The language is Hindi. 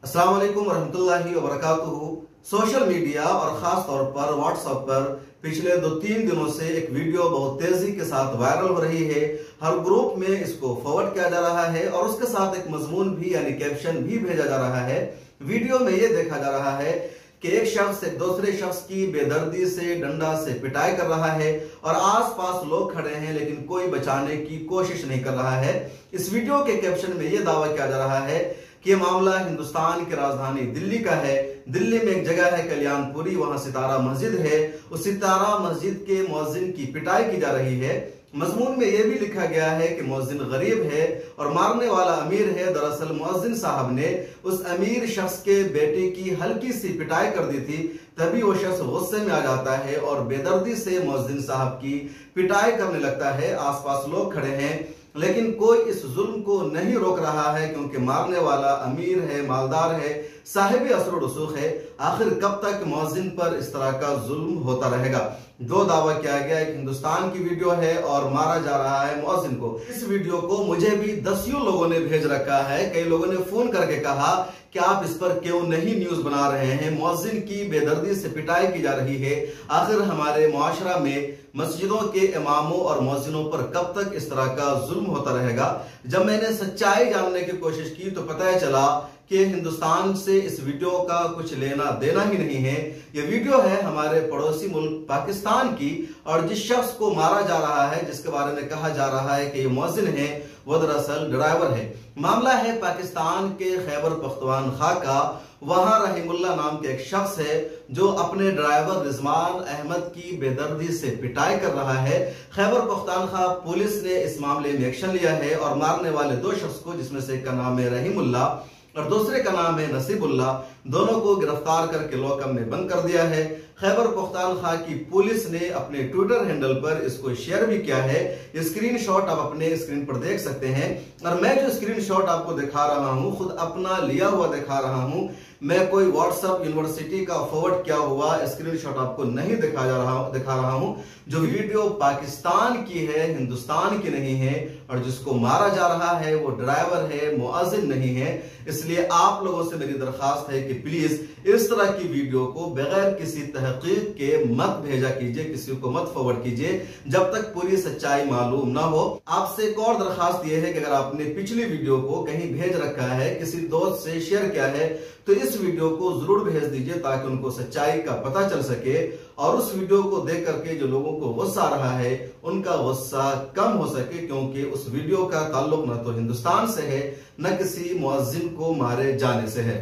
अस्सलाम वालेकुम रहमतुल्लाहि व बरकातुहू। सोशल मीडिया और खास तौर पर व्हाट्सएप पर पिछले 2-3 दिनों से एक वीडियो बहुत तेजी के साथ वायरल हो रही है। हर ग्रुप में इसको फॉरवर्ड किया जा रहा है और उसके साथ एक मजमून भी यानी कैप्शन भी भेजा जा रहा है। वीडियो में यह देखा जा रहा है कि एक शख्स एक दूसरे शख्स की बेदर्दी से डंडा से पिटाई कर रहा है और आसपास लोग खड़े हैं लेकिन कोई बचाने की कोशिश नहीं कर रहा है। इस वीडियो के कैप्शन में यह दावा किया जा रहा है कि यह मामला हिंदुस्तान की राजधानी दिल्ली का है। दिल्ली में एक जगह है कल्याणपुरी, वहां सितारा मस्जिद है। उस सितारा मस्जिद के मुअज्जिन की पिटाई की जा रही है। मजमून में यह भी लिखा गया है कि मुअज्जिन गरीब है और मारने वाला अमीर है। दरअसल मुअज्जिन साहब ने उस अमीर शख्स के बेटे की हल्की सी पिटाई कर दी थी, तभी वो शख्स गुस्से में आ जाता है और बेदर्दी से मुअज्जिन साहब की पिटाई करने लगता है। आसपास लोग खड़े हैं लेकिन कोई इस जुल्म को नहीं रोक रहा है क्योंकि मारने वाला अमीर है, मालदार है, साहिब असर रसूख है। आखिर कब तक मुअज्जिन पर इस तरह का जुल्म होता रहेगा? दो दावा किया गया, एक हिंदुस्तान की वीडियो है और मारा जा रहा है मुअज्जिन को। इस वीडियो को मुझे भी दसियों लोगों ने भेज रखा है। कई लोगों ने फोन करके कहा कि आप इस पर क्यों नहीं न्यूज बना रहे हैं, मुअज्जिन की बेदर्दी से पिटाई की जा रही है। आखिर हमारे मुआशरा में मस्जिदों के इमामों और मुअज्जिनों पर कब तक इस तरह का जुल्म होता रहेगा? जब मैंने सच्चाई जानने की कोशिश की तो पता चला कि हिंदुस्तान से इस वीडियो का कुछ लेना देना ही नहीं है। यह वीडियो है हमारे पड़ोसी मुल्क पाकिस्तान की और जिस शख्स को मारा जा रहा है, जिसके बारे में कहा जा रहा है कि ये मुअज्जिन है, वो दरअसल ड्राइवर है। मामला है पाकिस्तान के खैबर पख्तूनख्वा का। वहां रहीमुल्लाह नाम के एक शख्स है जो अपने ड्राइवर रिजवान अहमद की बेदर्दी से पिटाई कर रहा है। खैबर पख्तूनख्वा पुलिस ने इस मामले में एक्शन लिया है और मारने वाले दो शख्स को, जिसमें से एक का नाम है रहीमुल्लाह और दूसरे का नाम है नसीबुल्लाह, दोनों को गिरफ्तार करके लॉकअप में बंद कर दिया है। खैबर पख्तूनख्वा की पुलिस ने अपने ट्विटर हैंडल पर इसको शेयर भी किया है। ये स्क्रीनशॉट आप अपने स्क्रीन पर देख सकते हैं और मैं जो स्क्रीनशॉट आपको दिखा रहा हूं खुद अपना लिया हुआ दिखा रहा हूं। मैं कोई व्हाट्सएप यूनिवर्सिटी का फॉरवर्ड किया हुआ स्क्रीनशॉट आपको नहीं दिखा रहा हूं। जो वीडियो पाकिस्तान की है, हिंदुस्तान की नहीं है और जिसको मारा जा रहा है वो ड्राइवर है, मुअज्जिन नहीं है। इसलिए आप लोगों से मेरी दरखास्त है कि प्लीज इस तरह की वीडियो को बगैर किसी तहकीक के मत भेजा कीजिए, किसी को मत फॉरवर्ड कीजिए जब तक पूरी सच्चाई मालूम ना हो। आपसे एक और दरखास्त यह है कि अगर आपने पिछली वीडियो को कहीं भेज रखा है, किसी दोस्त से शेयर किया है, तो इस वीडियो को जरूर भेज दीजिए ताकि उनको सच्चाई का पता चल सके और उस वीडियो को देख करके जो लोगों को गुस्सा आ रहा है उनका गुस्सा कम हो सके, क्योंकि उस वीडियो का ताल्लुक न तो हिंदुस्तान से है न किसी मुअज्जिन को मारे जाने से है।